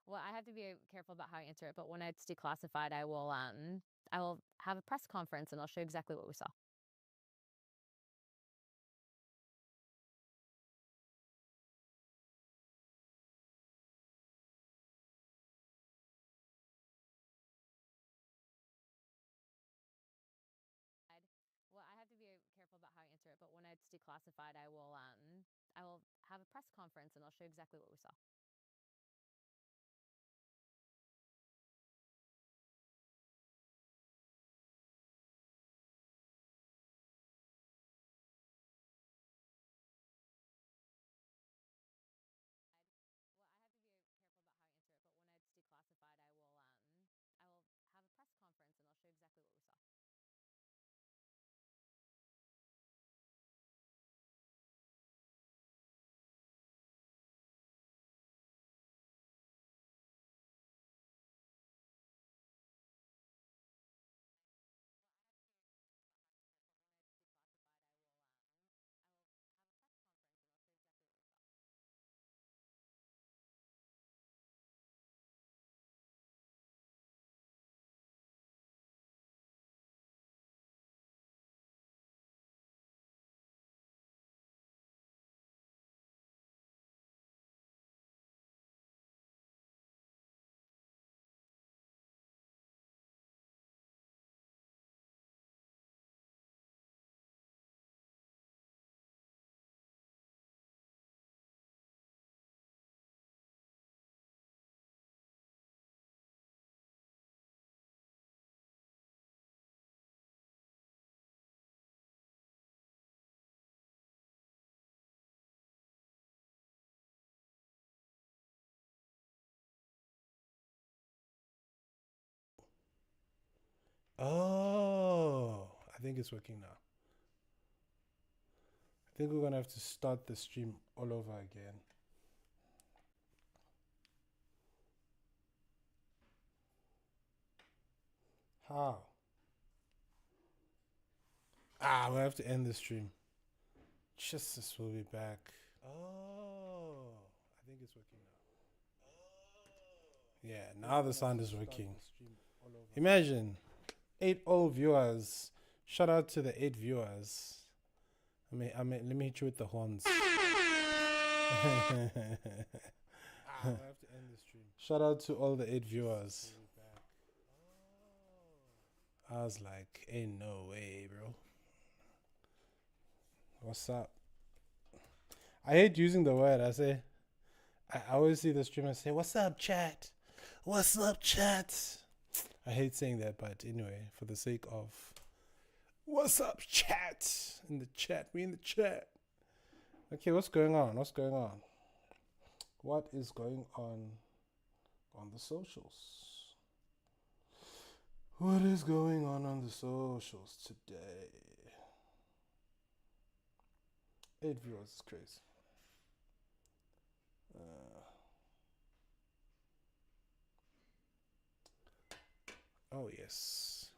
Well, I have to be careful about how I answer it, but when it's declassified, I will have a press conference and I'll show you exactly what we saw. Well, I have to be careful about how I answer it, but when it's declassified, I will have a press conference and I'll show you exactly what we saw. Well, I have to be careful about how I answer it, but when it's declassified, I will have a press conference and I'll show you exactly what we saw. Oh, I think it's working now. I think we're gonna have to start the stream all over again. How? We'll have to end the stream. Jesus will be back. Oh, I think it's working now. Yeah, now the sound is working. Imagine 8 viewers. Shout out to the 8 viewers. Let me hit you with the horns. We'll have to end the stream. Shout out to all the 8 viewers. I was like, ain't no way, bro. What's up? I hate using the word. I always see the streamer say, "What's up, chat? What's up, chat?" I hate saying that, but anyway, for the sake of what's up, chat? In the chat, we in the chat. Okay, what's going on? What's going on? What is going on the socials? What is going on the socials today? 8 viewers is crazy. Oh yes.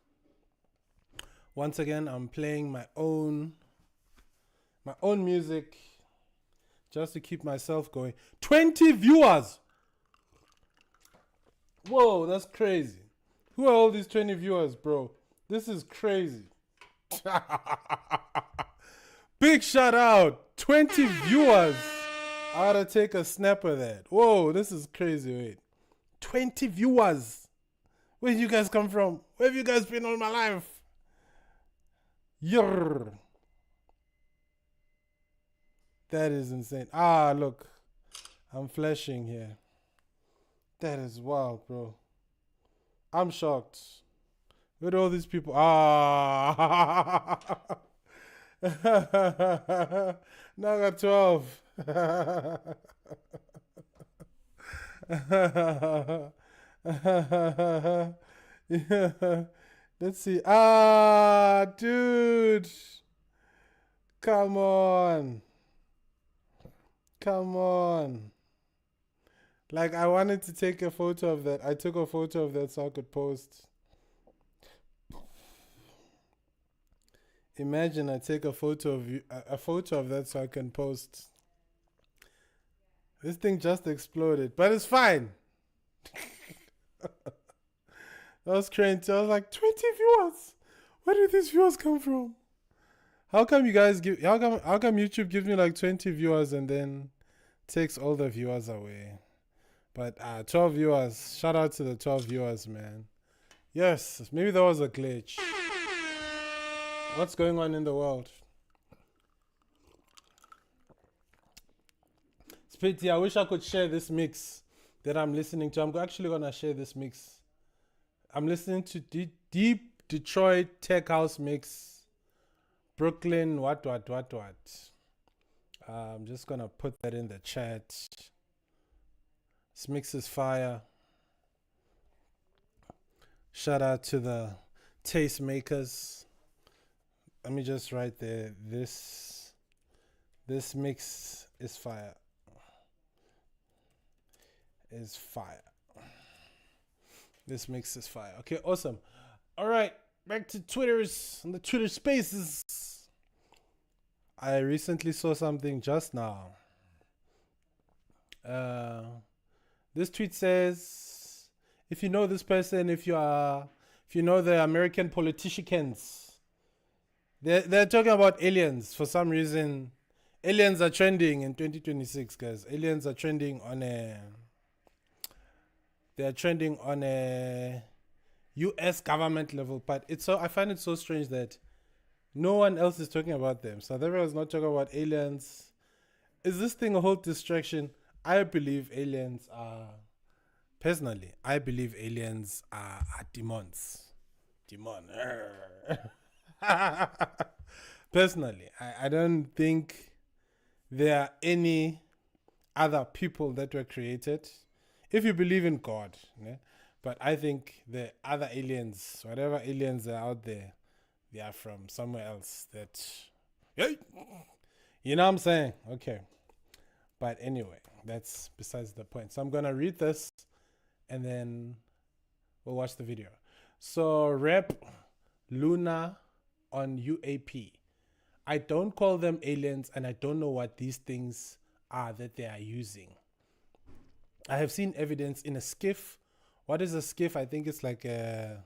Once again, I'm playing my own music just to keep myself going. 20 viewers. Whoa, that's crazy. Who are all these 20 viewers, bro? This is crazy. Big shout out. 20 viewers. I gotta take a snap of that. Whoa, this is crazy. Wait. 20 viewers. Where did you guys come from? Where have you guys been all my life? Yurr. That is insane. Look. I'm flashing here. That is wild, bro. I'm shocked. Where do all these people? Now I got 12. Yeah. Let's see. Dude. Come on. Come on. Like, I wanted to take a photo of that. I took a photo of that so I could post. Imagine I take a photo of you, a photo of that so I can post. This thing just exploded, but it's fine. That was crazy. I was like, 20 viewers. Where did these viewers come from? How come you guys give? How come YouTube gives me like 20 viewers and then takes all the viewers away? But 12 viewers. Shout out to the 12 viewers, man. Yes, maybe there was a glitch. What's going on in the world? Spitty, I wish I could share this mix that I'm listening to. I'm actually gonna share this mix. I'm listening to deep Detroit tech house mix. Brooklyn, what. I'm just gonna put that in the chat. This mix is fire. Shout out to the taste makers. Let me just write there. This mix is fire. Is fire. This mix is fire. Okay, awesome. All right, back to Twitter's and the Twitter Spaces. I recently saw something just now. This tweet says, if you know this person, if you know the American politicians, they're talking about aliens for some reason. Aliens are trending in 2026, guys. Aliens are trending on they're trending on a US government level, but I find it so strange that no one else is talking about them. South Africa is not talking about aliens. Is this thing a whole distraction? I believe aliens are demons. Demon. Personally, I don't think there are any other people that were created. If you believe in God, né? But I think the other aliens, whatever aliens are out there, they are from somewhere else. You know what I'm saying? Okay. But anyway, that's besides the point. So I'm going to read this and then we'll watch the video. So, Rep Luna on UAP. I don't call them aliens and I don't know what these things are that they are using. I have seen evidence in a skiff. What is a skiff? I think it's like a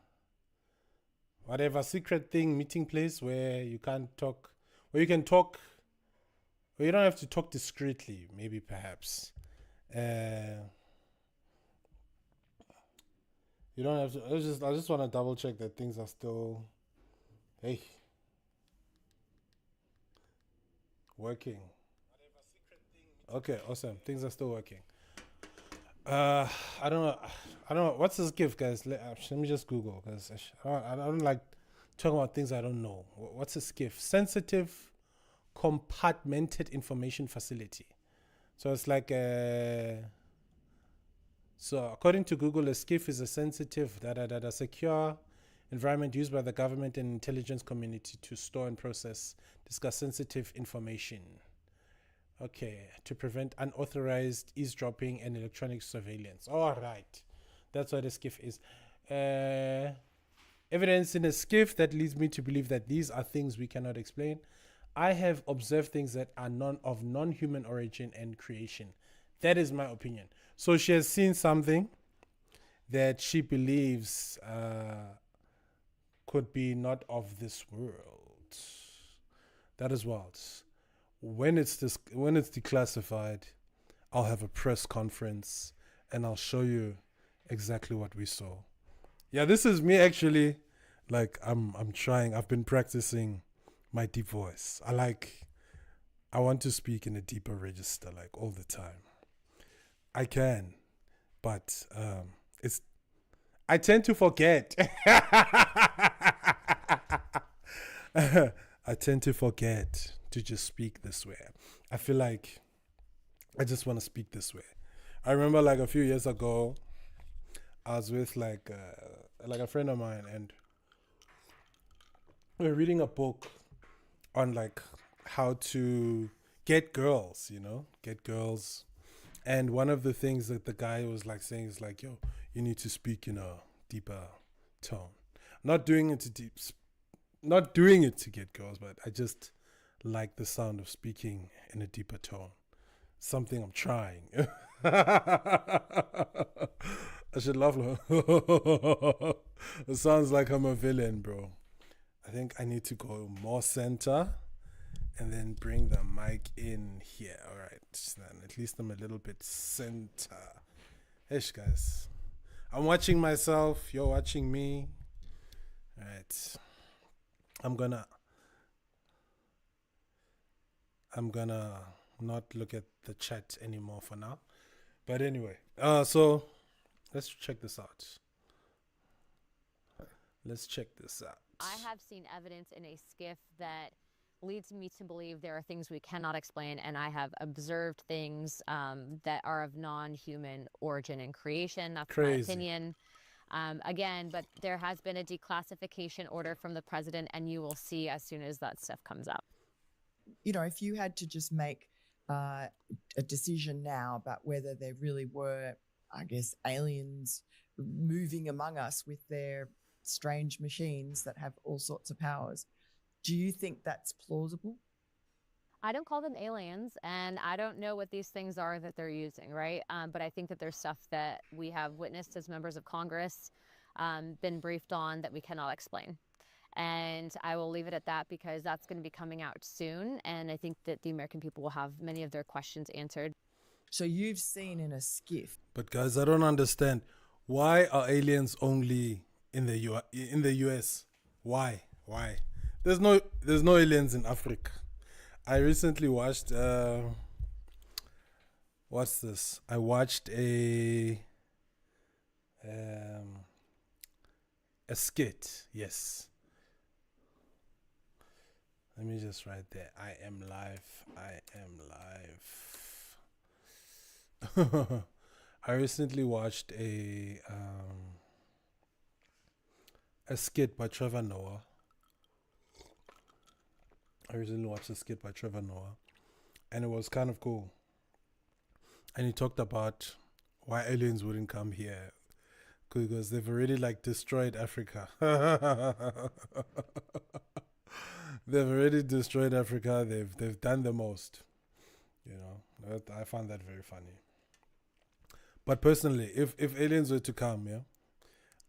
whatever secret thing, meeting place where you can't talk, where you can talk, where you don't have to talk discreetly, maybe perhaps. You don't have to. I just want to double check that things are still, working. Okay, awesome. Things are still working. I don't know. What's this gift, guys? Let me just Google because I don't like talking about things I don't know. What's a SCIF? Sensitive Compartmented Information Facility. So it's like so according to Google, a SCIF is a sensitive, secure environment used by the government and intelligence community to store and discuss sensitive information. Okay, to prevent unauthorized eavesdropping and electronic surveillance. All right, that's what a SCIF is. Evidence in a SCIF that leads me to believe that these are things we cannot explain. I have observed things that are of non-human origin and creation. That is my opinion. So she has seen something that she believes could be not of this world. That is wild. When it's declassified, I'll have a press conference and I'll show you exactly what we saw. Yeah, this is me actually. Like I'm trying. I've been practicing my deep voice. I want to speak in a deeper register like all the time. I can, but I tend to forget. I tend to forget to just speak this way. I feel like I just want to speak this way. I remember like a few years ago, I was with like a friend of mine, and we were reading a book on like how to get girls, get girls. And one of the things that the guy was like saying is like, yo, you need to speak in a deeper tone. Not doing it to get girls, but I just like the sound of speaking in a deeper tone. Something I'm trying. I should laugh. It sounds like I'm a villain, bro. I think I need to go more center and then bring the mic in here. All right, then at least I'm a little bit center. Ish, guys. I'm watching myself. You're watching me. All right. I'm gonna not look at the chat anymore for now. But anyway, so let's check this out. Let's check this out. I have seen evidence in a skiff that leads me to believe there are things we cannot explain, and I have observed things that are of non-human origin and creation. That's my Crazy. opinion. Again, but there has been a declassification order from the president, and you will see as soon as that stuff comes up. You know, if you had to just make a decision now about whether there really were, I guess, aliens moving among us with their strange machines that have all sorts of powers, do you think that's plausible? I don't call them aliens, and I don't know what these things are that they're using, right? But I think that there's stuff that we have witnessed as members of Congress, been briefed on that we cannot explain. And I will leave it at that because that's going to be coming out soon. And I think that the American people will have many of their questions answered. So you've seen in a skiff. But guys, I don't understand. Why are aliens only in the US? Why? There's no aliens in Africa. I recently watched what's this? I watched a skit. Yes. Let me just write there. I am live. I recently watched a skit by Trevor Noah. And it was kind of cool. And he talked about why aliens wouldn't come here because they've already like destroyed Africa. They've already destroyed Africa. They've done the most. You know, I found that very funny. But personally, if aliens were to come, yeah,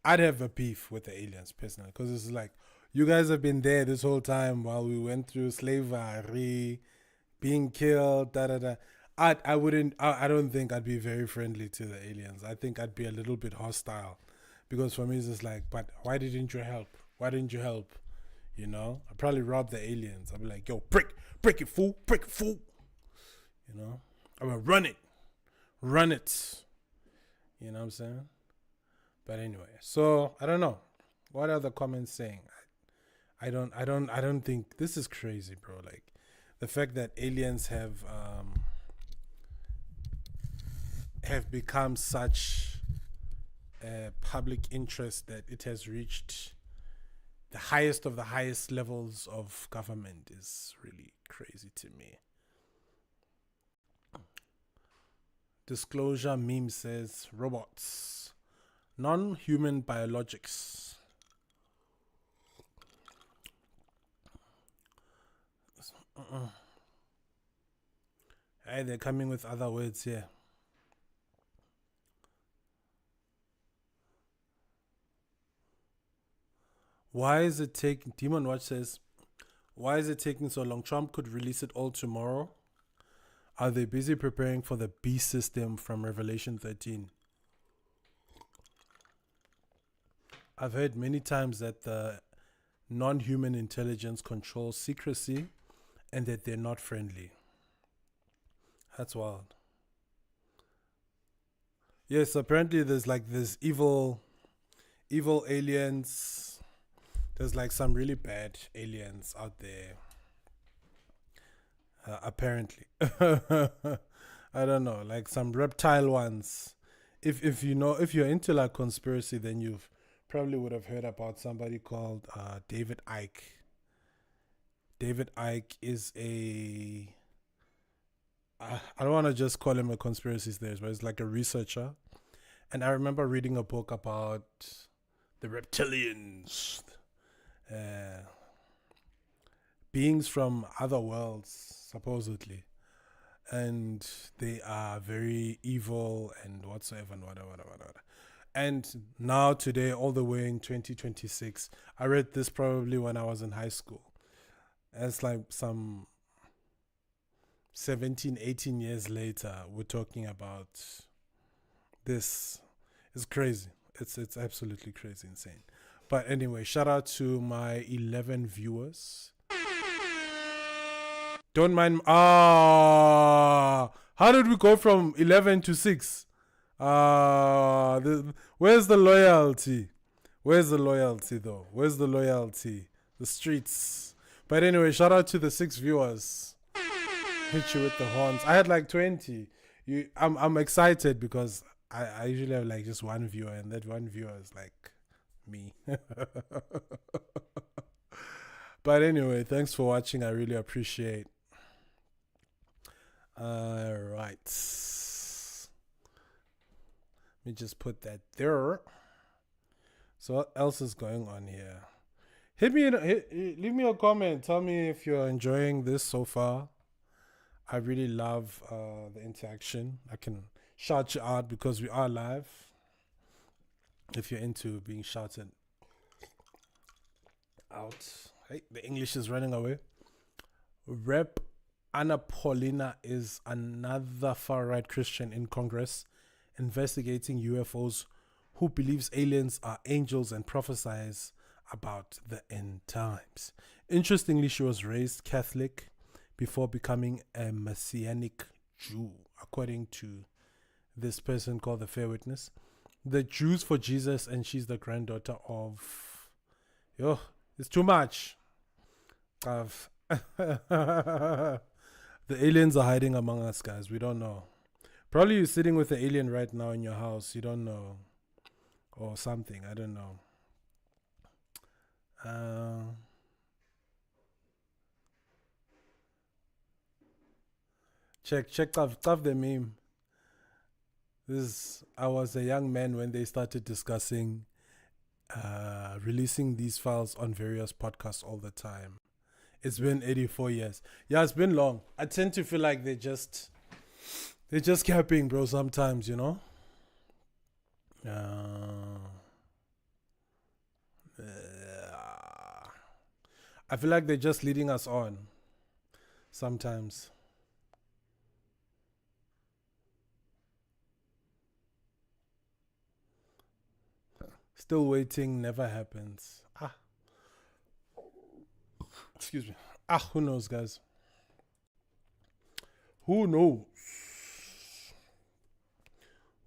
I'd have a beef with the aliens personally because it's like you guys have been there this whole time while we went through slavery, being killed, da da da. I don't think I'd be very friendly to the aliens. I think I'd be a little bit hostile because for me it's just like, but why didn't you help? You know, I'd probably rob the aliens. I'd be like, yo, break it, fool. You know, I'm gonna run it. You know what I'm saying? But anyway, so I don't know. What are the comments saying? I don't think this is crazy, bro. Like the fact that aliens have become such a public interest that it has reached the highest of the highest levels of government is really crazy to me. Disclosure meme says robots, non-human biologics. Hey, they're coming with other words here. Why is it taking? Demon Watch says, why is it taking so long? Trump could release it all tomorrow. Are they busy preparing for the beast system from Revelation 13? I've heard many times that the non-human intelligence controls secrecy and that they're not friendly. That's wild. Yes, apparently there's like this evil aliens. There's like some really bad aliens out there. Apparently. I don't know, like some reptile ones. If you're into like conspiracy, then you've probably would have heard about somebody called David Icke. David Icke is I don't want to just call him a conspiracy theorist, but he's like a researcher. And I remember reading a book about the reptilians, beings from other worlds, supposedly. And they are very evil and whatsoever and whatever. And now today, all the way in 2026, I read this probably when I was in high school. It's like some 17, 18 years later, we're talking about this. It's crazy. It's absolutely crazy, insane. But anyway, shout out to my 11 viewers. Don't mind. How did we go from 11 to 6? Where's the loyalty? Where's the loyalty, though? Where's the loyalty? The streets. But anyway, shout out to the 6 viewers. Hit you with the horns. I had like 20. I'm excited because I usually have like just one viewer, and that one viewer is like me. But anyway, thanks for watching. I really appreciate. All right. Let me just put that there. So what else is going on here? Leave me a comment. Tell me if you're enjoying this so far. I really love the interaction. I can shout you out because we are live. If you're into being shouted out. Hey, the English is running away. Rep Anna Paulina is another far-right Christian in Congress investigating UFOs who believes aliens are angels and prophesies about the end times. Interestingly, she was raised Catholic before becoming a Messianic Jew, according to this person called the Fair Witness. The Jews for Jesus, and she's the granddaughter of... it's too much. The aliens are hiding among us, guys. We don't know. Probably you're sitting with an alien right now in your house. You don't know. Or something. I don't know. Check the meme. I was a young man when they started discussing releasing these files on various podcasts all the time. It's been 84 years. Yeah, it's been long. I tend to feel like they're just capping, bro, sometimes, you know? I feel like they're just leading us on sometimes. Still waiting, never happens. Excuse me. Who knows, guys? Who knows?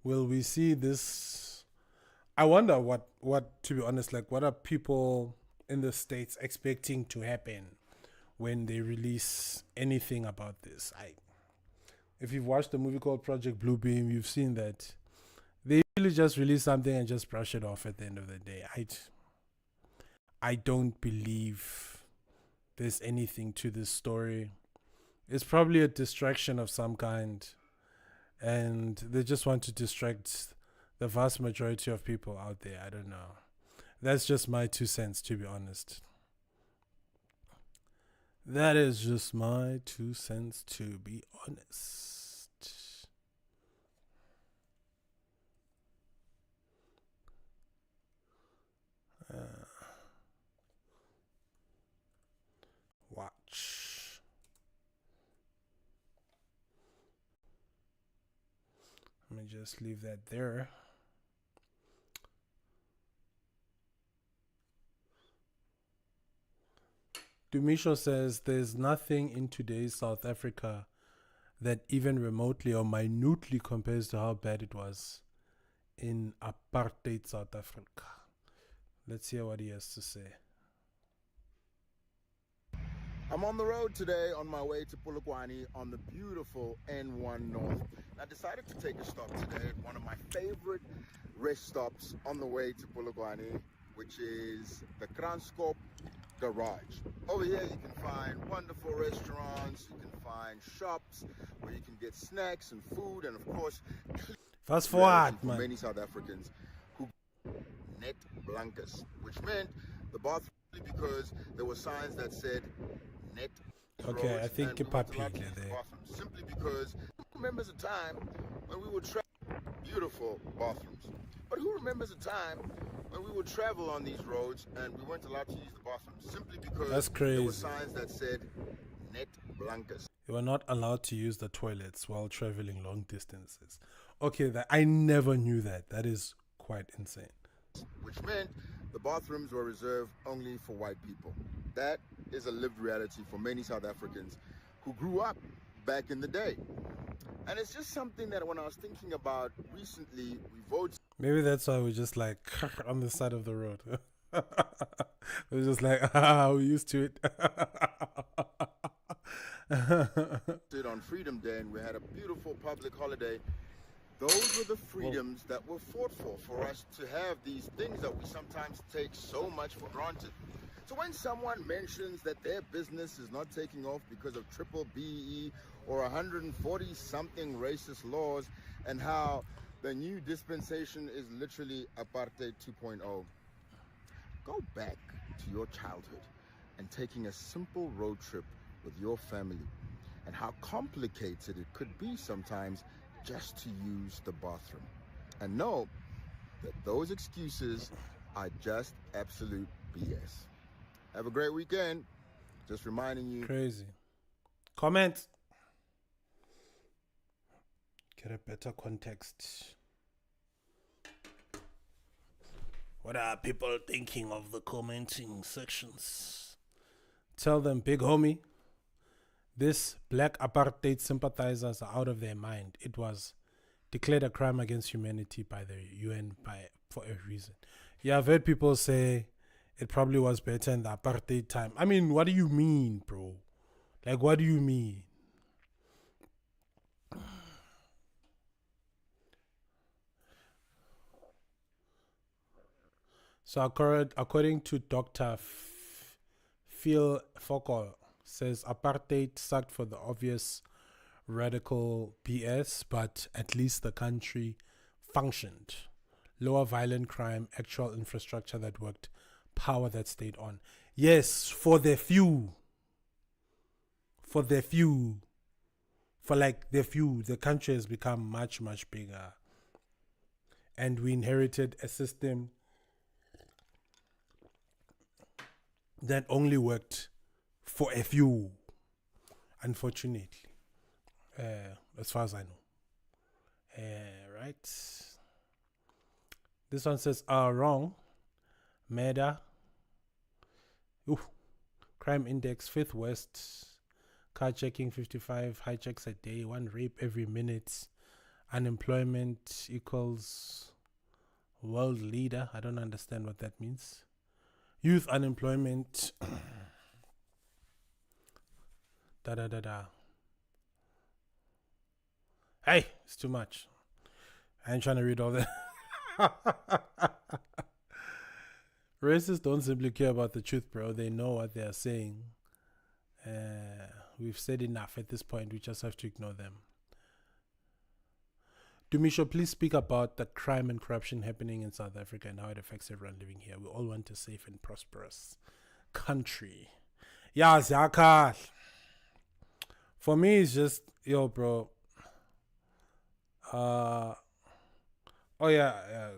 Will we see this? I wonder what to be honest, like what are people in the States expecting to happen when they release anything about this? If you've watched the movie called Project Bluebeam, you've seen that they really just release something and just brush it off at the end of the day. I don't believe there's anything to this story. It's probably a distraction of some kind, and they just want to distract the vast majority of people out there. I don't know. That's just my 2 cents, to be honest. That is just my 2 cents, to be honest. Watch. Let me just leave that there. Dumisho says there's nothing in today's South Africa that even remotely or minutely compares to how bad it was in apartheid South Africa. Let's hear what he has to say. I'm on the road today on my way to Polokwane on the beautiful N1 North. I decided to take a stop today at one of my favorite rest stops on the way to Polokwane, which is the Kranskop Garage. Over here you can find wonderful restaurants, you can find shops where you can get snacks and food, and of course, fast forward, man. Many South Africans who net blankets, which meant the bathroom, because there were signs that said net. Okay, I think we Papi there. there. Simply because remembers a time when we would travel beautiful bathrooms. But who remembers a time when we would travel on these roads and we weren't allowed to use the bathroom simply because That's there were crazy. signs that said net blancas, You are not allowed to use the toilets while traveling long distances. Okay, I never knew that. That is quite insane. which meant the bathrooms were reserved only for white people. That is a lived reality for many South Africans who grew up back in the day. And it's just something that when I was thinking about recently, we voted. Maybe that's why we're just like on the side of the road. We're just like, we're used to it. On Freedom Day and we had a beautiful public holiday. Those were the freedoms that were fought for us to have these things that we sometimes take so much for granted. So when someone mentions that their business is not taking off because of triple BE or 140 something racist laws and how the new dispensation is literally apartheid 2.0, go back to your childhood and taking a simple road trip with your family and how complicated it could be sometimes just to use the bathroom. And know that those excuses are just absolute BS. Have a great weekend. Just reminding you. Crazy. Comment. Get a better context. What are people thinking of the commenting sections? Tell them, big homie, this black apartheid sympathizers are out of their mind. It was declared a crime against humanity by the UN for a reason. Yeah, I've heard people say it probably was better in the apartheid time. I mean, what do you mean, bro? Like, what do you mean? So according to Dr. Phil Foucault, says apartheid sucked for the obvious radical BS, but at least the country functioned. Lower violent crime, actual infrastructure that worked, power that stayed on. Yes, for the few. For the few. For like the few, the country has become much, much bigger. And we inherited a system that only worked for a few, unfortunately, as far as I know. Right? This one says, wrong. Meda. Crime index, 5th worst. Carjacking, 55. Hijacks a day. 1 rape every minute. Unemployment equals world leader. I don't understand what that means. Youth unemployment. Da. Hey, it's too much. I ain't trying to read all that. Racists don't simply care about the truth, bro. They know what they are saying. We've said enough at this point. We just have to ignore them. Dumisho, please speak about the crime and corruption happening in South Africa and how it affects everyone living here. We all want a safe and prosperous country. Yeah, Zaka. For me, it's just, yo, bro.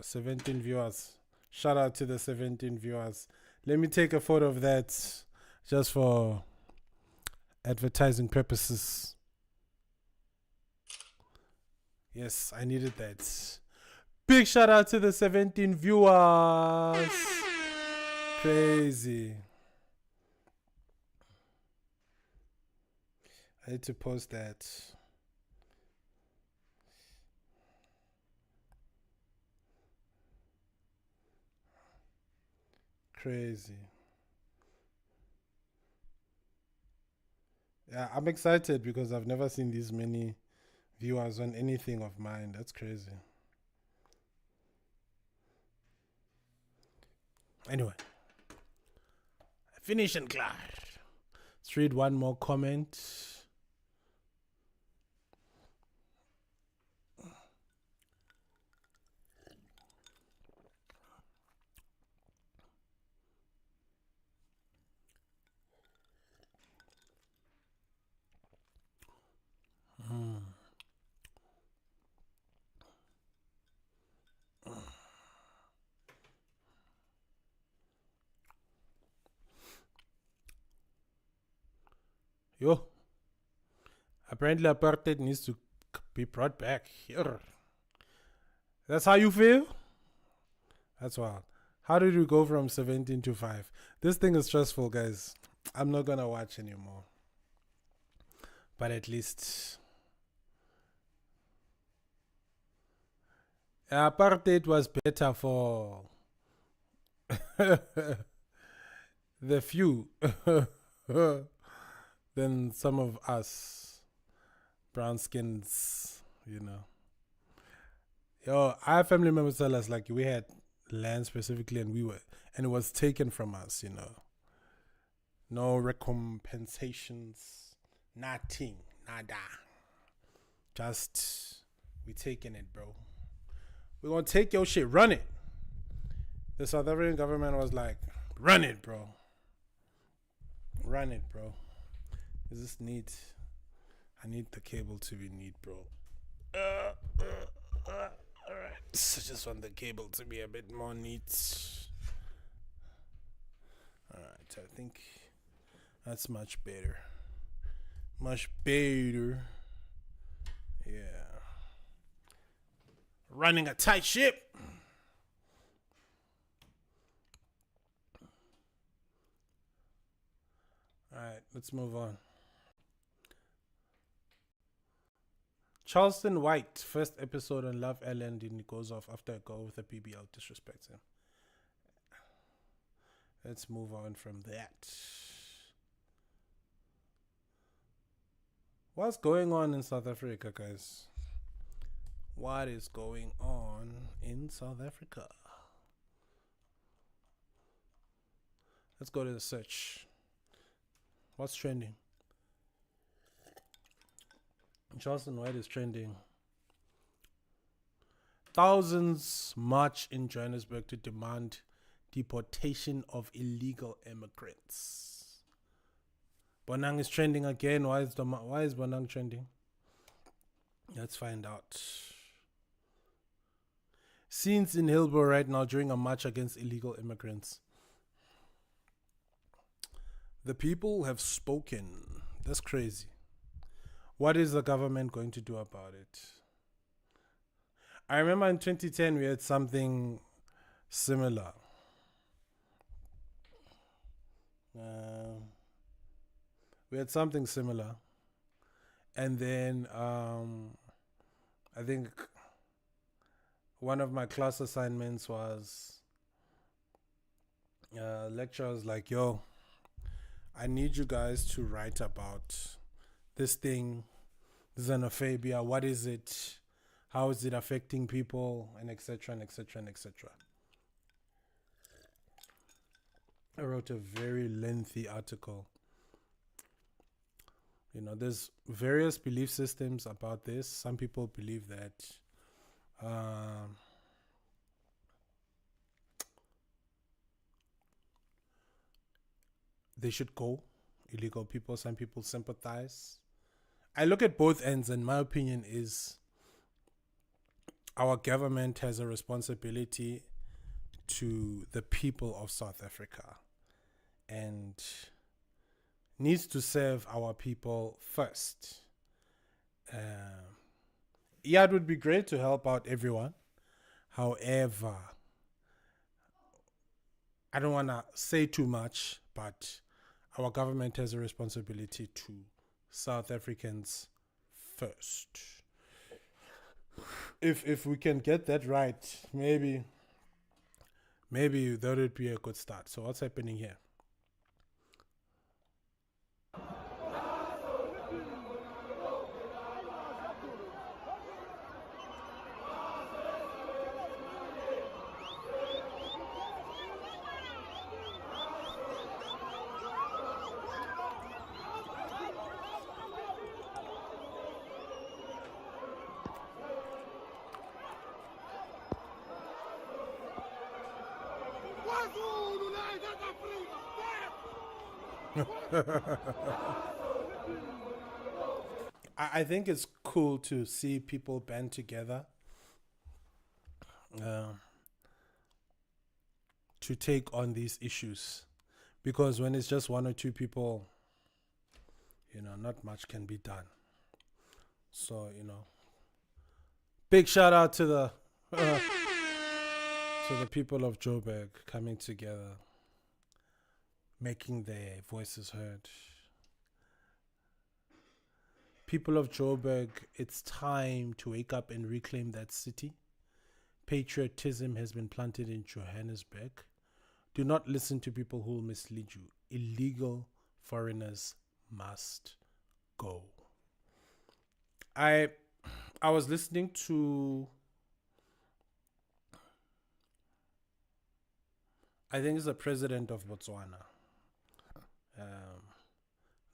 17 viewers. Shout out to the 17 viewers. Let me take a photo of that just for advertising purposes. Yes, I needed that. Big shout out to the 17 viewers. Crazy. I need to post that. Crazy. Yeah, I'm excited because I've never seen these many viewers on anything of mine. That's crazy. Anyway, finish and clear. Let's read one more comment. Yo, apparently apartheid needs to be brought back here. That's how you feel? That's wild. How did we go from 17 to 5? This thing is stressful, guys. I'm not gonna watch anymore. But at least apartheid was better for the few than some of us brown skins, you know. Yo, our family members tell us like we had land specifically and it was taken from us, you know. No recompensations, nothing, nada. Just we taking it, bro. We're gonna take your shit, run it. The South African government was like, run it, bro. Run it, bro. Is this neat? I need the cable to be neat, bro. Alright. So just want the cable to be a bit more neat. Alright, I think that's much better. Much better. Yeah. Running a tight ship. Alright, let's move on. Charleston White, first episode on Love Island, and he goes off after a goal with a PBL, disrespects him. Let's move on from that. What's going on in South Africa, guys? What is going on in South Africa? Let's go to the search. What's trending? Charleston White is trending. Thousands march in Johannesburg to demand deportation of illegal immigrants. Bonang is trending again. Why is Bonang trending? Let's find out. Scenes in Hillbrow right now during a march against illegal immigrants. The people have spoken. That's crazy. What is the government going to do about it? I remember in 2010 we had something similar. And then I think one of my class assignments was lecturers like, yo, I need you guys to write about this thing, xenophobia. What is it? How is it affecting people? And etc. and etc. and etc. I wrote a very lengthy article. You know, there's various belief systems about this. Some people believe that they should go, illegal people. Some people sympathize. I look at both ends, and my opinion is our government has a responsibility to the people of South Africa and needs to serve our people first. Yeah, it would be great to help out everyone. However, I don't want to say too much, but our government has a responsibility to South Africans first. If we can get that right, maybe that would be a good start. So what's happening here? I think it's cool to see people band together to take on these issues, because when it's just one or two people, not much can be done. So, big shout out to the people of Joburg coming together, making their voices heard. People of Joburg, it's time to wake up and reclaim that city. Patriotism has been planted in Johannesburg. Do not listen to people who will mislead you. Illegal foreigners must go. I was listening to, I think it's the president of Botswana,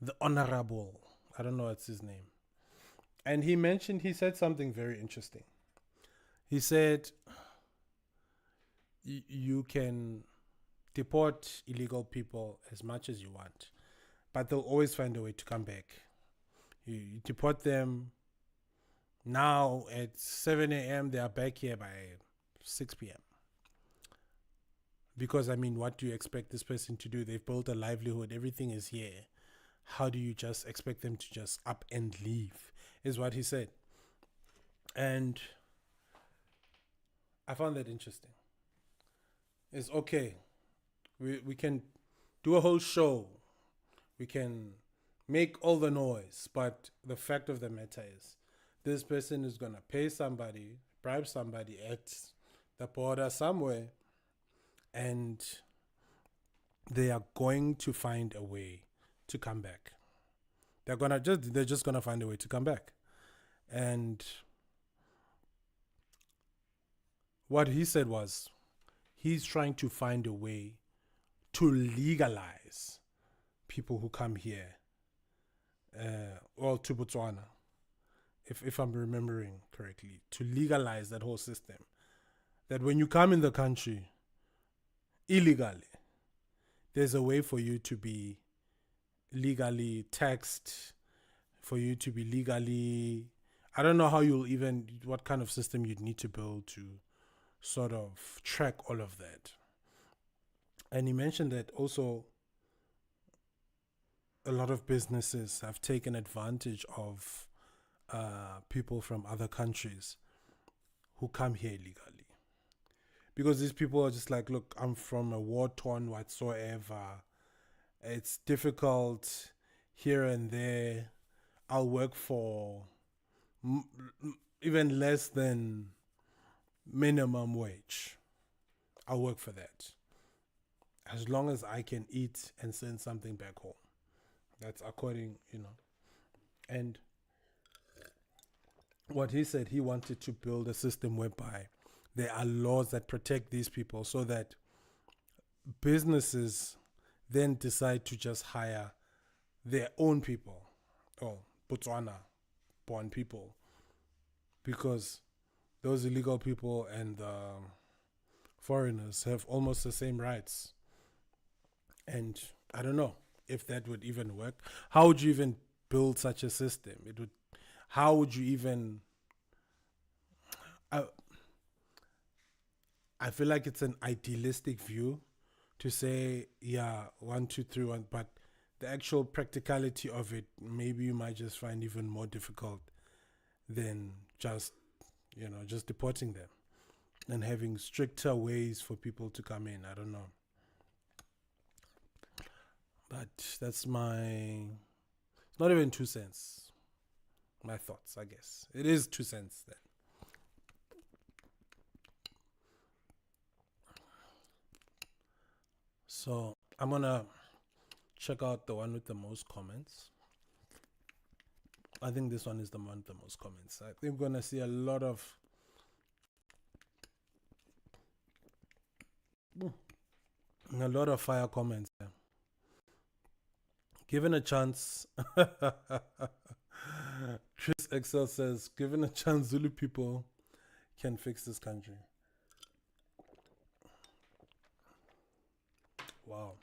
the Honorable, I don't know what's his name. And he said something very interesting. He said, you can deport illegal people as much as you want, but they'll always find a way to come back. You deport them now at 7 a.m., they are back here by 6 p.m. Because, what do you expect this person to do? They've built a livelihood, everything is here. How do you just expect them to just up and leave, is what he said. And I found that interesting. It's okay. We can do a whole show. We can make all the noise. But the fact of the matter is, this person is going to pay somebody, bribe somebody at the border somewhere, and they are going to find a way to come back. They're just going to find a way to come back. And what he said was, he's trying to find a way to legalize people who come here, or to Botswana, if I'm remembering correctly, to legalize that whole system. That when you come in the country illegally, there's a way for you to be legally taxed, for you to be legally, I don't know what kind of system you'd need to build to sort of track all of that. And he mentioned that also a lot of businesses have taken advantage of people from other countries who come here illegally. Because these people are just like, look, I'm from a war-torn whatsoever. It's difficult here and there. I'll work for even less than minimum wage. I'll work for that. As long as I can eat and send something back home. That's according, And what he said, he wanted to build a system whereby there are laws that protect these people so that businesses then decide to just hire their own people, or Botswana-born people, because those illegal people and foreigners have almost the same rights. And I don't know if that would even work. How would you even build such a system? How would you even... I feel like it's an idealistic view to say, 1, 2, 3, 1, but the actual practicality of it, maybe you might just find even more difficult than just deporting them and having stricter ways for people to come in. I don't know. But that's it's not even 2 cents. My thoughts, I guess. It is 2 cents then. So I'm going to check out the one with the most comments. I think this one is the one with the most comments. I think we're going to see a lot of fire comments there. Given a chance, Chris Excel says, given a chance, Zulu people can fix this country. Wow.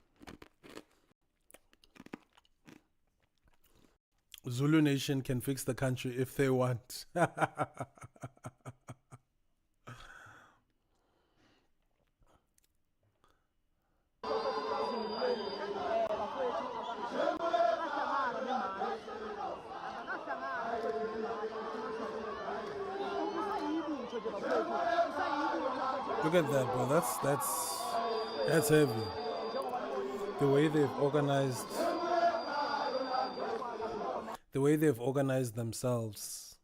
Zulu Nation can fix the country if they want. Look at that, bro. That's heavy. The way they've organized themselves,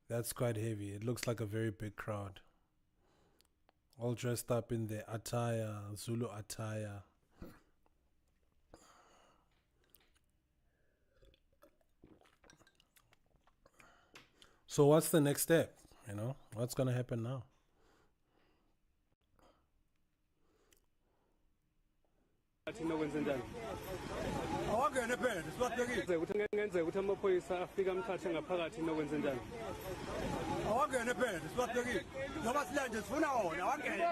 that's quite heavy. It looks like a very big crowd, all dressed up in their attire, Zulu attire. So what's the next step? You know, what's gonna happen now? awangene phela sibahlekile ukuthi ngenzeka ukuthi amaphoyisa afika amthathe ngaphakathi nokwenza njani awangene phela sibahlekile ngoba silanje sifuna wona awangene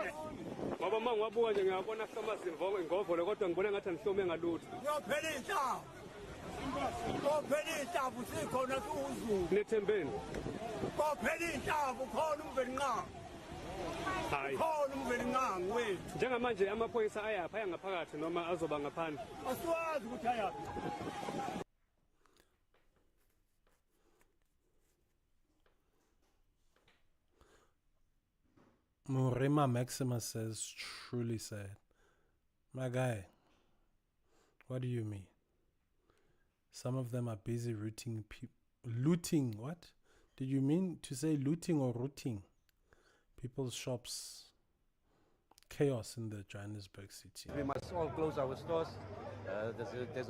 ngoba uma ngiwabuka nje ngiyabona samazimvo ngovolo kodwa ngibona ngathi angihlome ngalutho kuyophela inhlavu sikhona siwuzulu nethembeni kuyophela inhlavu khona umveli nqa hayi khona umveli nqa ngwethu njengamanje amaphoyisa ayaphi ayangaphakathi noma azoba ngaphandle asiwazi ukuthi ayaphi Murima Maximus says, truly sad. My guy, what do you mean? Some of them are busy looting. What? Did you mean to say looting or rooting? People's shops. Chaos in the Johannesburg city. We must all close our stores.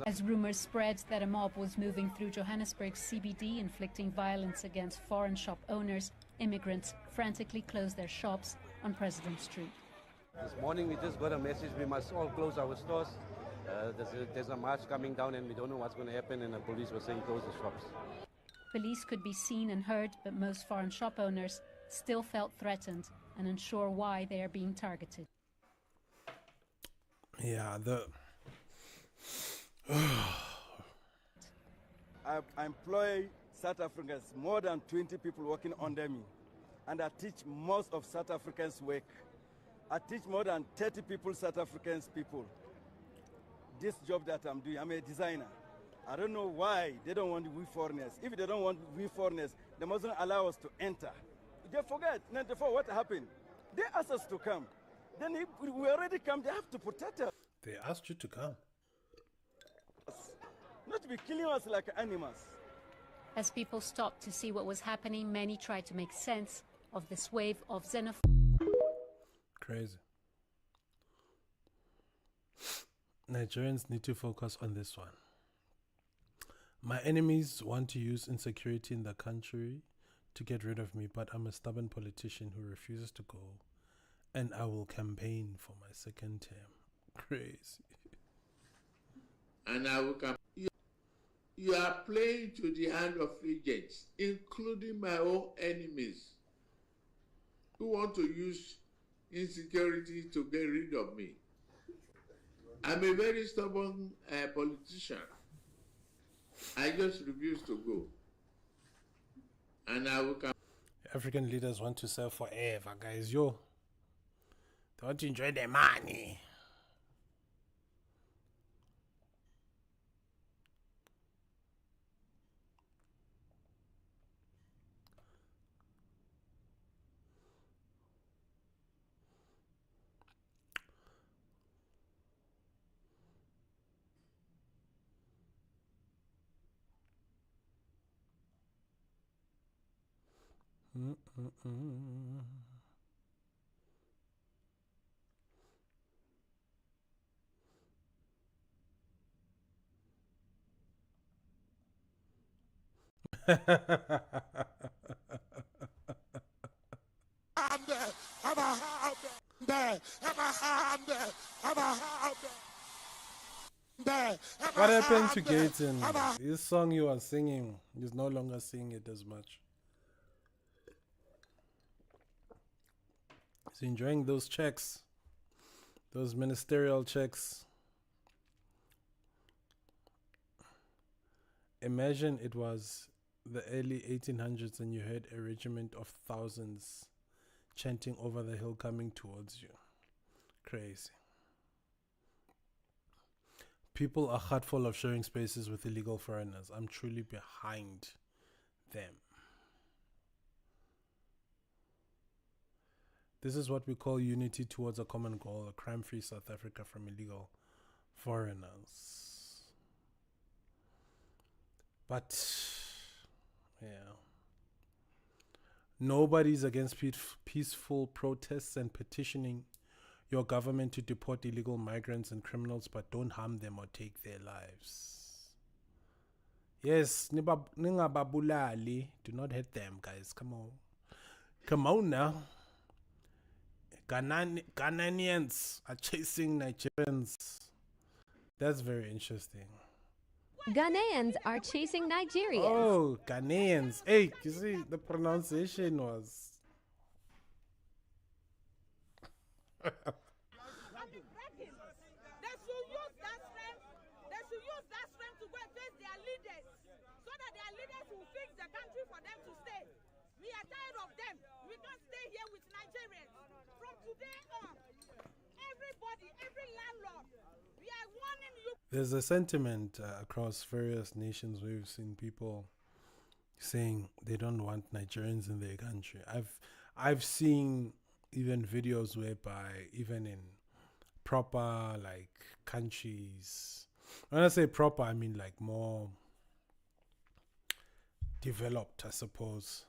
As rumors spread that a mob was moving through Johannesburg's CBD, inflicting violence against foreign shop owners, immigrants frantically closed their shops on President Street. This morning we just got a message we must all close our stores. There's a march coming down and we don't know what's going to happen, and the police were saying close the shops. Police could be seen and heard, but most foreign shop owners still felt threatened and unsure why they are being targeted. Yeah, I employ South Africans, more than 20 people working under me, and I teach most of South Africans work. I teach more than 30 people, South Africans people. This job that I'm doing, I'm a designer. I don't know why they don't want we foreigners. If they don't want we foreigners, they mustn't allow us to enter. They forget, 94, what happened? They asked us to come. Then if we already come, they have to protect us. they asked you to come. Not to be killing us like animals. As people stopped to see what was happening, many tried to make sense of this wave of xenophobia. Crazy. Nigerians need to focus on this one. My enemies want to use insecurity in the country to get rid of me, but I'm a stubborn politician who refuses to go, and I will campaign for my second term. Crazy. And I will campaign. You are playing to the hand of agents, including my own enemies, who want to use insecurity to get rid of me. I'm a very stubborn politician. I just refuse to go. And I will come. African leaders want to serve forever, guys. Yo. They want to enjoy their money. What happened to Gaten? This song you are singing, he's no longer singing it as much. He's enjoying those checks, those ministerial checks. Imagine it was the early 1800s and you heard a regiment of thousands chanting over the hill coming towards you. Crazy. People are heartful of sharing spaces with illegal foreigners. I'm truly behind them. This is what we call unity towards a common goal, a crime-free South Africa from illegal foreigners. But, yeah. Nobody's against peaceful protests and petitioning your government to deport illegal migrants and criminals, but don't harm them or take their lives. Yes, ningababulali. Do not hurt them, guys. Come on. Come on now. Ghanaians are chasing Nigerians. That's very interesting. Ghanaians are chasing Nigerians. Oh, Ghanaians. Hey, you see, the pronunciation was... We are tired of them. We can't stay here with Nigerians. From today on, everybody, every landlord, we are warning you. There's a sentiment across various nations. We've seen people saying they don't want Nigerians in their country. I've seen even videos whereby even in proper like countries, when I say proper, I mean like more developed, I suppose.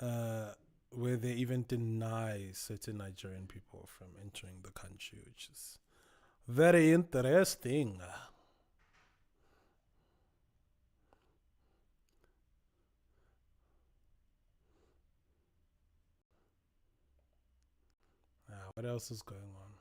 Where they even deny certain Nigerian people from entering the country, which is very interesting. What else is going on?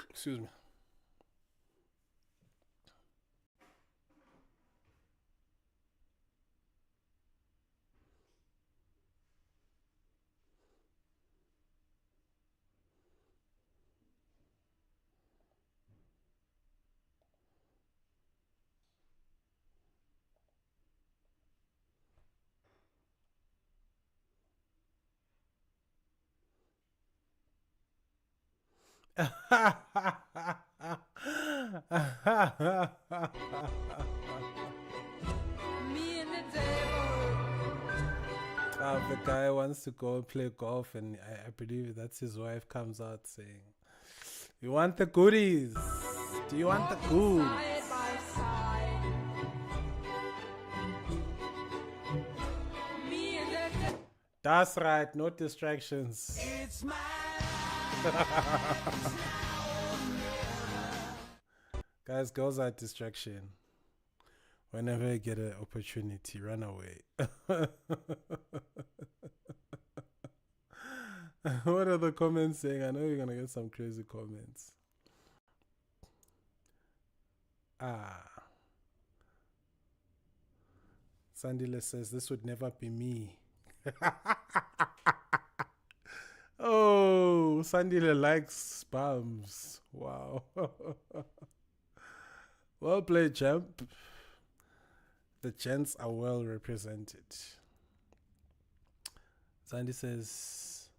Excuse me. The guy wants to go play golf, and I believe that's his wife comes out saying, "You want the goodies? Do you want the goods?" That's right, no distractions. Guys, girls are distraction. Whenever you get an opportunity, run away. What are the comments saying? I know you're going to get some crazy comments. Sandile says, this would never be me. Oh, Sandile likes spams. Wow. Well played, champ. The gents are well represented. Sandy says,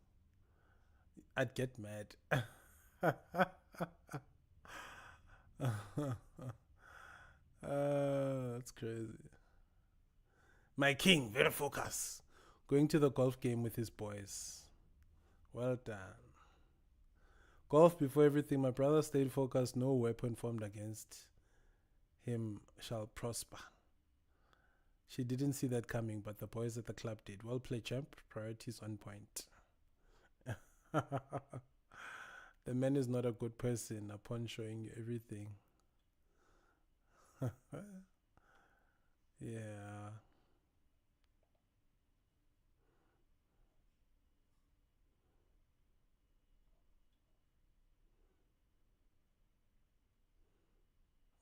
I'd get mad. That's crazy. My king, very focused. Going to the golf game with his boys. Well done. Golf before everything. My brother stayed focused. No weapon formed against him shall prosper. She didn't see that coming, but the boys at the club did. Well played, champ. Priorities on point. The man is not a good person upon showing you everything. Yeah.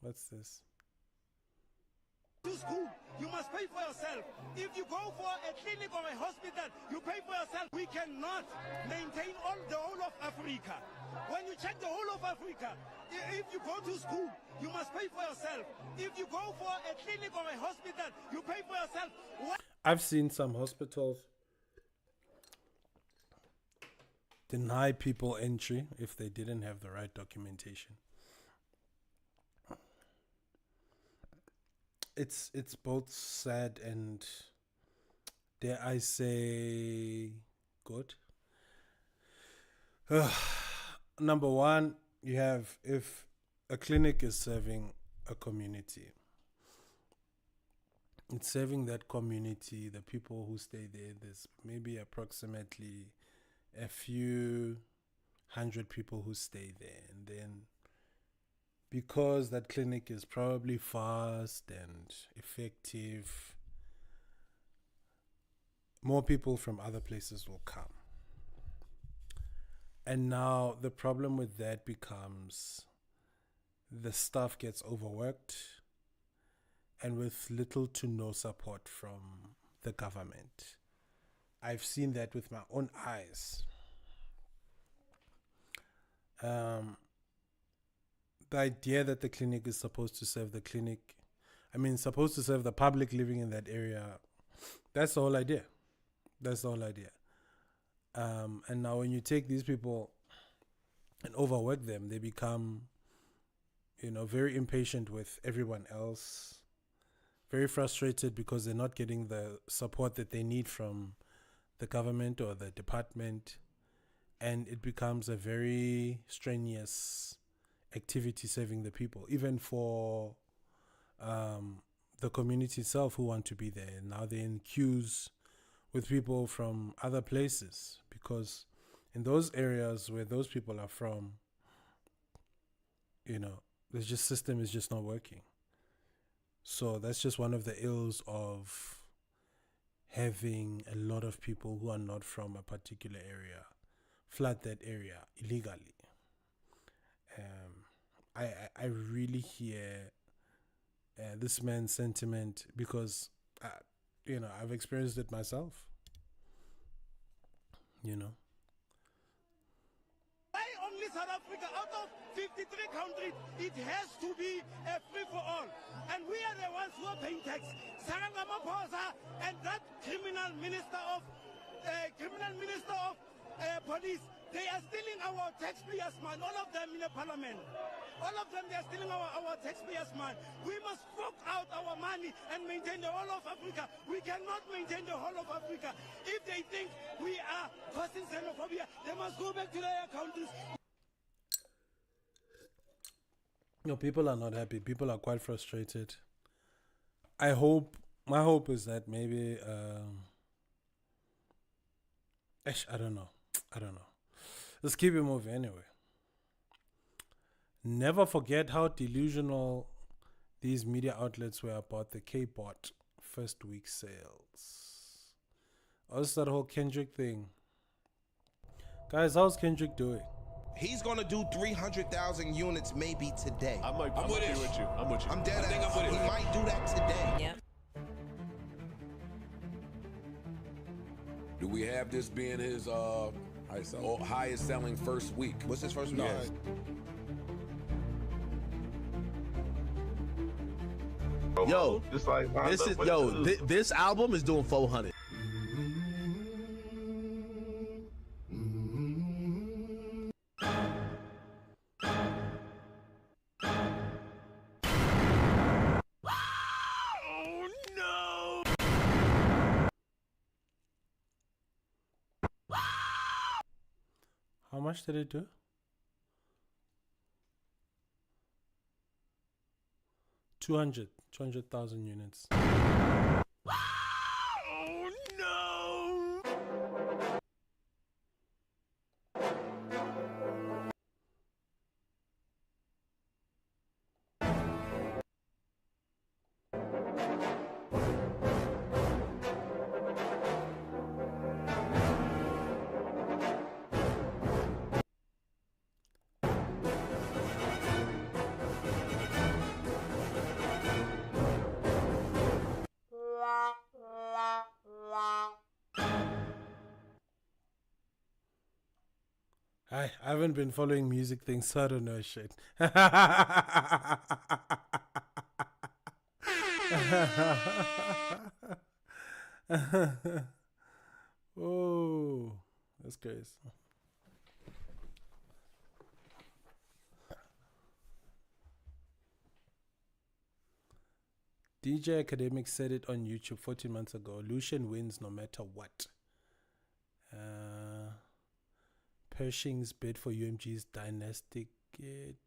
What's this? To school, you must pay for yourself. If you go for a clinic or a hospital, you pay for yourself. We cannot maintain the whole of Africa. When you check the whole of Africa, if you go to school, you must pay for yourself. If you go for a clinic or a hospital, you pay for yourself. I've seen some hospitals deny people entry if they didn't have the right documentation. It's both sad and, dare I say, good. Number one, you have, if a clinic is serving a community, it's serving that community, the people who stay there. There's maybe approximately a few hundred people who stay there, and then because that clinic is probably fast and effective, more people from other places will come. And now the problem with that becomes the staff gets overworked and with little to no support from the government. I've seen that with my own eyes. The idea that the clinic is supposed to serve the supposed to serve the public living in that area, that's the whole idea. That's the whole idea. And now when you take these people and overwork them, they become, very impatient with everyone else, very frustrated because they're not getting the support that they need from the government or the department, and it becomes a very strenuous activity serving the people, even for the community itself who want to be there. Now they're in queues with people from other places, because in those areas where those people are from, the system is just not working. So that's just one of the ills of having a lot of people who are not from a particular area flood that area illegally. I really hear this man's sentiment because, I've experienced it myself. Why only South Africa? Out of 53 countries, it has to be a free for all. And we are the ones who are paying tax. Sarah Ramaphosa and that criminal minister of police, they are stealing our taxpayers' money. All of them in the parliament. All of them, they are stealing our taxpayers' money. We must fork out our money and maintain the whole of Africa. We cannot maintain the whole of Africa. If they think we are causing xenophobia, they must go back to their countries. People are not happy. People are quite frustrated. My hope is that maybe, I don't know. Let's keep it moving anyway. Never forget how delusional these media outlets were about the K-Bot first week sales. Also that whole Kendrick thing. Guys, how's Kendrick doing? He's gonna do 300,000 units maybe today. I'm with you. I'm dead ass. He might do that today. Yeah. Do we have this being his highest selling first week? What's his first week? Yes. Yo, this album is doing 400. How much did it do? 200,000 units. Oh no! I haven't been following music things, so I don't know shit. Oh, that's crazy. DJ Academic said it on YouTube 14 months ago. Lucian wins no matter what. Pershing's bid for UMG's dynastic. Hey.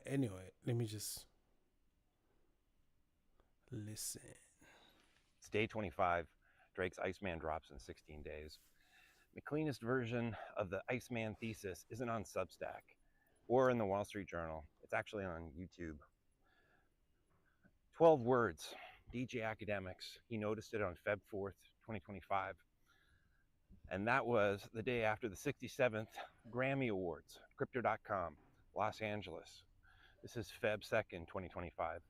Anyway, let me just listen. It's day 25. Drake's Iceman drops in 16 days. The cleanest version of the Iceman thesis isn't on Substack or in the Wall Street Journal. It's actually on YouTube. 12 words. DJ Academics. He noticed it on Feb 4th, 2025. And that was the day after the 67th Grammy Awards, Crypto.com, Los Angeles. This is Feb 2nd, 2025.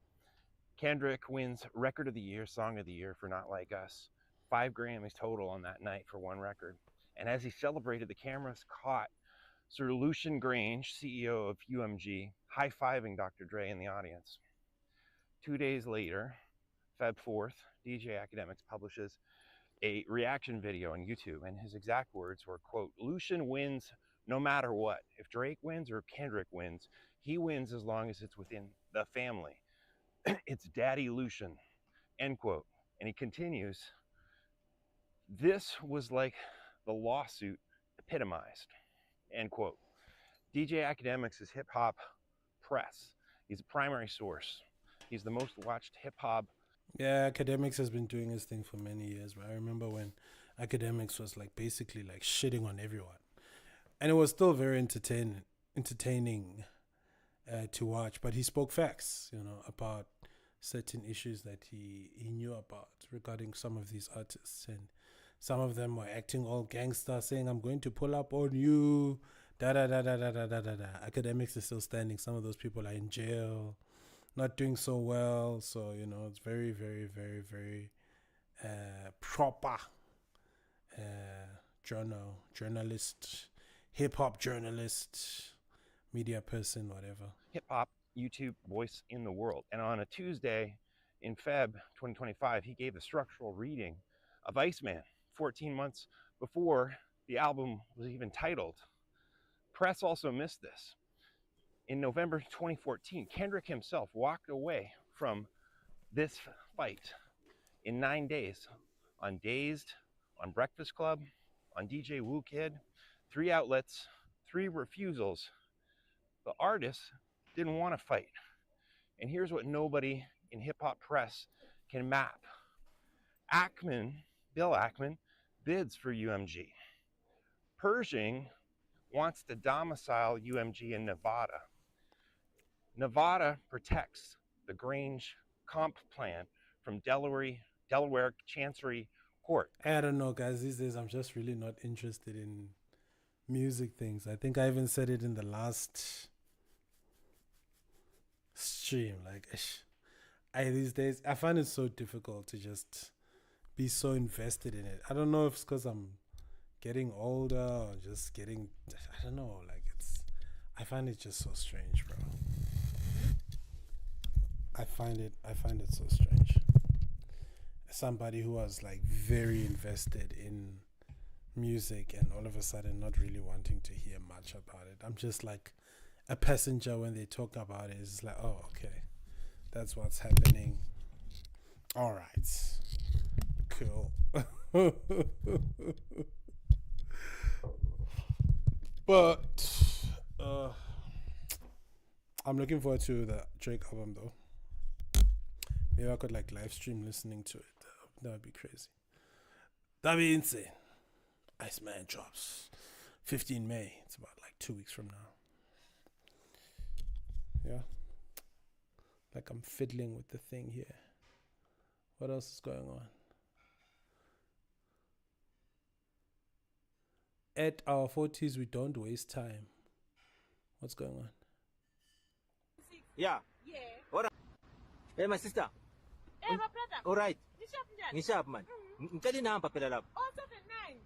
Kendrick wins Record of the Year, Song of the Year for Not Like Us. 5 Grammys total on that night for one record. And as he celebrated, the cameras caught Sir Lucian Grange, CEO of UMG, high-fiving Dr. Dre in the audience. 2 days later, Feb 4th, DJ Academics publishes a reaction video on YouTube, and his exact words were, quote, Lucian wins no matter what. If Drake wins or Kendrick wins, he wins as long as it's within the family. It's Daddy Lucian, end quote. And he continues, this was like the lawsuit epitomized, end quote. DJ Academics is hip-hop press. He's a primary source. He's the most watched hip-hop. Yeah, Academics has been doing his thing for many years. But I remember when Academics was like basically like shitting on everyone, and it was still very entertaining to watch. But he spoke facts, about certain issues that he knew about regarding some of these artists, and some of them were acting all gangster, saying, "I'm going to pull up on you." Da da da da da da da da. Academics is still standing. Some of those people are in jail, not doing so well. So, it's very, very, very, very proper journalist, hip-hop journalist, media person, whatever. Hip-hop YouTube voice in the world. And on a Tuesday in Feb 2025, he gave a structural reading of Iceman 14 months before the album was even titled. Press also missed this. In November 2014, Kendrick himself walked away from this fight in 9 days on Dazed, on Breakfast Club, on DJ Woo Kid, 3 outlets, 3 refusals. The artist didn't want to fight. And here's what nobody in hip-hop press can map. Bill Ackman, bids for UMG. Pershing wants to domicile UMG in Nevada. Nevada protects the Grange comp plan from Delaware Chancery Court. I don't know, guys. These days, I'm just really not interested in music things. I think I even said it in the last stream. Like, these days, I find it so difficult to just be so invested in it. I don't know if it's because I'm getting older or just getting, I don't know. Like, I find it just so strange, bro. I find it so strange. Somebody who was like very invested in music and all of a sudden not really wanting to hear much about it. I'm just like a passenger when they talk about it. It's like, oh, okay, that's what's happening. All right, cool. But I'm looking forward to the Drake album though. Maybe I could like live stream listening to it. That would be crazy. That'd be insane. Iceman drops 15 May. It's about like 2 weeks from now. Yeah. Like I'm fiddling with the thing here. What else is going on? At our 40s, we don't waste time. What's going on? Yeah. Yeah. What? Hey, my sister. Hey, my brother. All right. This Nishap njani? Ngishap man. Ngicela inamba phela lapha. 079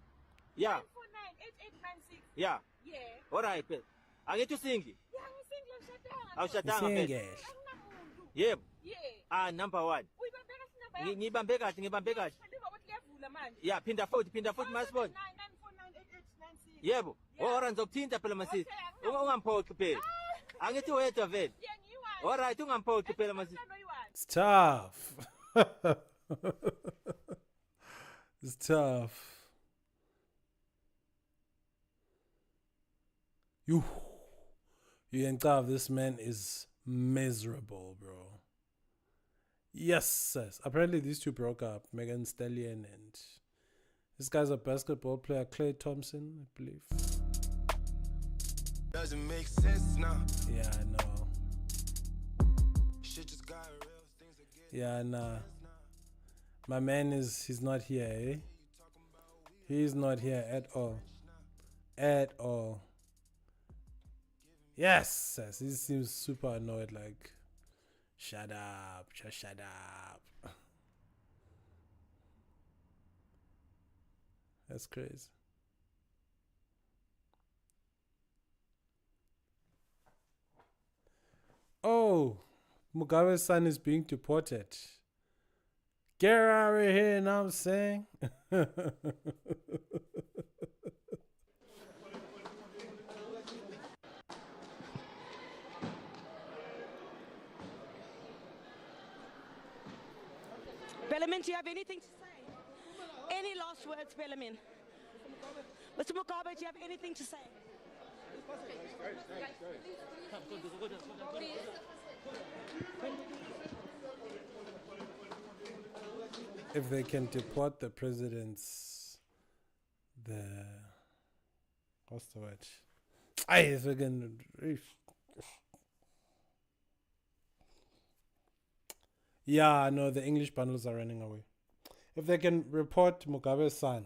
Yeah. 949 8896. Yeah. Yeah. Alright phela. Angithi usingi? Yeah, ngisingle ngishadanga. Awushadanga phela. Akunamuntu. Yebo. Yeah. Number 1. Uyibambeka sinamba yakho? Ngibambe kahle, ngibambe kahle. Ndiva ukuthi liyavula manje. Yeah, phinda futhi masibone. 9498896. Yebo. Ora ngizokuthinta phela masisi. Ungamphoqi phela. Angithi wedwa vele. Yeah, ngiyi-one. Alright, ungamphoqi phela masisi. It's tough. It's tough. You can tell this man is miserable, bro. Yes. Apparently these two broke up. Megan Stallion and this guy's a basketball player, Klay Thompson, I believe. Doesn't make sense now. Yeah, I know. Shit just got real. Things are getting Yeah, nah. My man he's not here, eh? He's not here at all. At all. Yes. He seems super annoyed, like, shut up, just shut up. That's crazy. Oh, Mugabe's son is being deported. Get out of here, you know what I'm saying? Bellarmine, do you have anything to say? Any last words, Bellarmine? Mr. Mugabe, do you have anything to say? If they can deport the president's, what's the word? If they can, yeah, no, the English bundles are running away. If they can report Mugabe's son,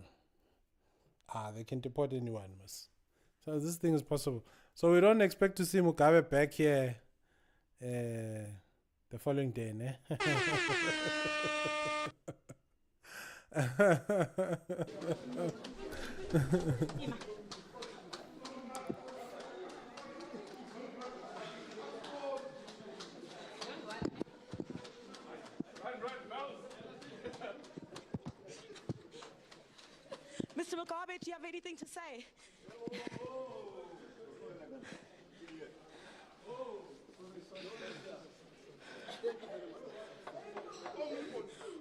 they can deport anyone, miss. So this thing is possible. So we don't expect to see Mugabe back here the following day, ne? Mr. Mugabe, do you have anything to say?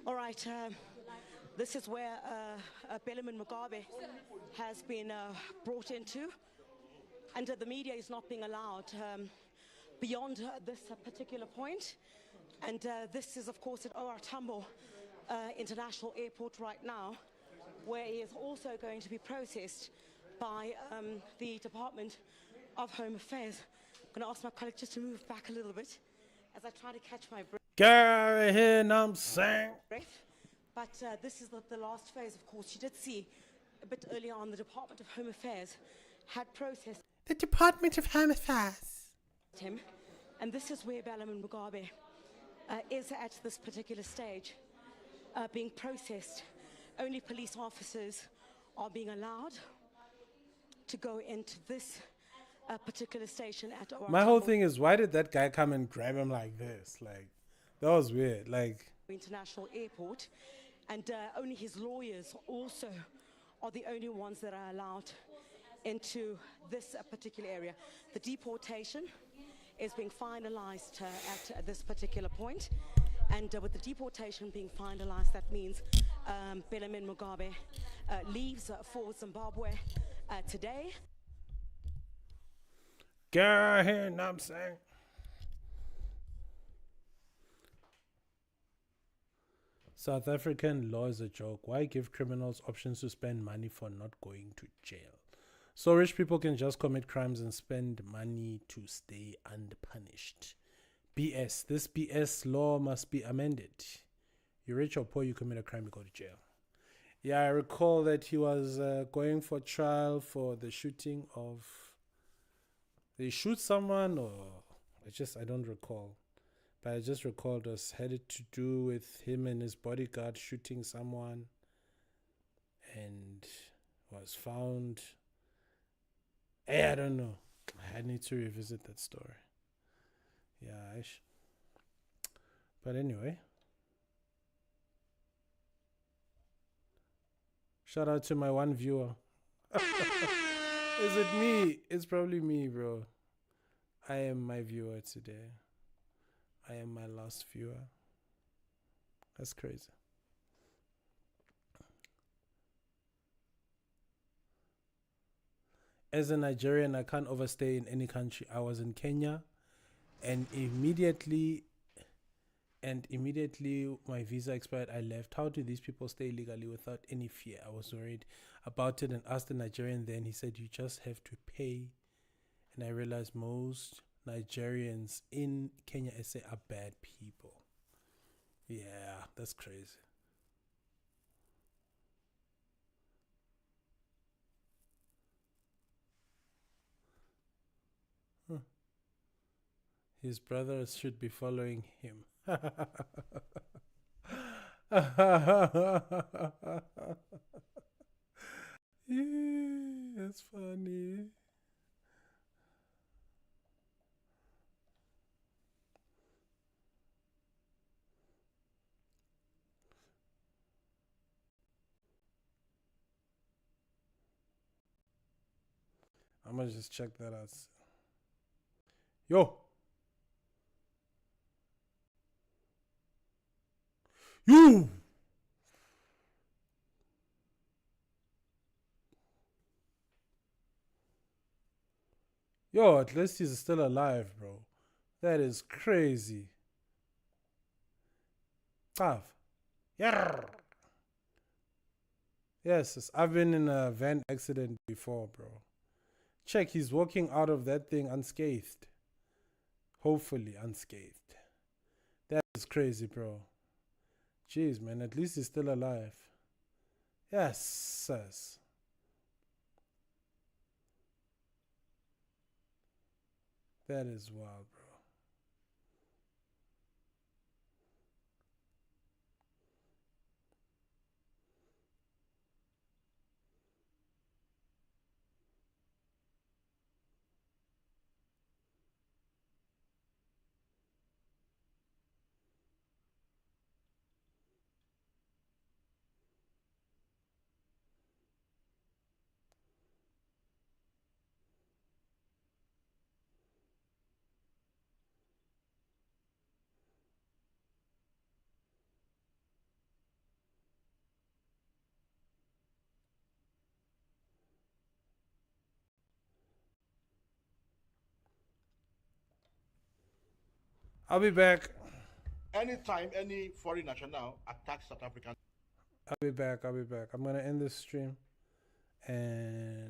All right, this is where Bellarmine Mugabe has been brought into, and the media is not being allowed beyond this particular point. And this is, of course, at OR Tambo International Airport right now, where he is also going to be processed by the Department of Home Affairs. I'm going to ask my colleague just to move back a little bit as I try to catch my breath. Get out of here, know what I'm saying? But this is the last phase, of course. You did see a bit earlier on the Department of Home Affairs had processed The Department of Home Affairs him, and this is where Bellarmine Mugabe is at this particular stage, being processed. Only police officers are being allowed to go into this particular station at OR. My whole thing is, why did that guy come and grab him like this? Like, that was weird. Like, International Airport, and only his lawyers also are the only ones that are allowed into this particular area. The deportation is being finalized at this particular point, and with the deportation being finalized, that means Bellarmine Mugabe leaves for Zimbabwe today. get out of here, know what I'm saying? South African law is a joke. Why give criminals options to spend money for not going to jail? So rich people can just commit crimes and spend money to stay unpunished. BS. This BS law must be amended. You're rich or poor, you commit a crime, you go to jail. Yeah, I recall that he was going for trial for the shooting of... They shoot someone, or I don't recall. but I just recalled it had it to do with him and his bodyguard shooting someone, and was found. Hey, I don't know. I need to revisit that story. Yeah, but anyway. Shout out to my one viewer. Is it me? It's probably me, bro. I am my viewer today. I am my last viewer. That's crazy. As a Nigerian, I can't overstay in any country. I was in Kenya, and immediately my visa expired. I left. How do these people stay legally without any fear? I was worried about it and asked the Nigerian then. He said, you just have to pay. And I realized most Nigerians in Kenya SA are bad people. Yeah, that's crazy. Huh. His brothers should be following him. Yeah, that's funny. I'm gonna just check that out. Yo! You! Yo, at least he's still alive, bro. That is crazy. Tav. Yeah. Yes, I've been in a van accident before, bro. Check, he's walking out of that thing unscathed. Hopefully unscathed. That is crazy, bro. Jeez, man, at least he's still alive. Yes, sis. That is wild, bro. I'll be back. Anytime any foreign national attacks South African, I'll be back. I'm gonna end this stream and